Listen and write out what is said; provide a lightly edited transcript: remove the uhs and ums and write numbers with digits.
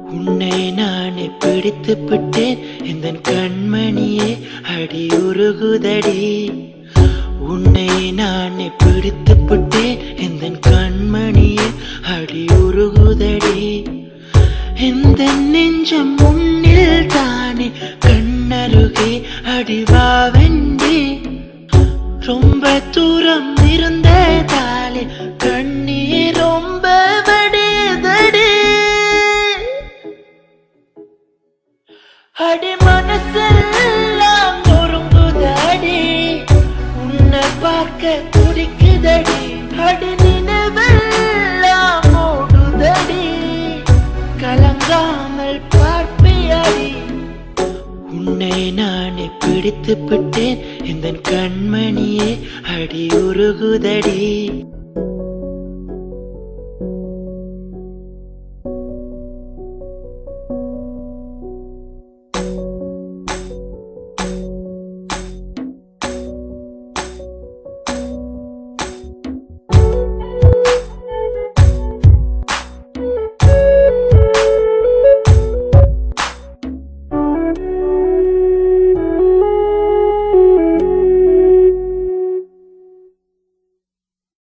உன்னை நானே பிடித்து விட்டேன் இந்த கண்மணியே அடி உருகுதடி. உன்னை நானே பிடித்து விட்டேன் இந்த கண்மணியே அடி உருகுதடி. இந்த நெஞ்சம் முன்னில் தானே கண்ணருகே அடிவாவெண்டி. ரொம்ப தூரம் இருந்த தாலே கண்ணீர் ரொம்ப வடிதடி. அடி மனசெல்லாம் நொறுங்குதடி. உன்னை பார்க்க துடிக்குதடி. அடி நினைவெல்லாம் ஓடுதடி. கலங்காமல் பார்ப்பியடி. உன்னை நானே பிடித்து விட்டேன் இந்த கண்மணியே அடி உருகுதடி.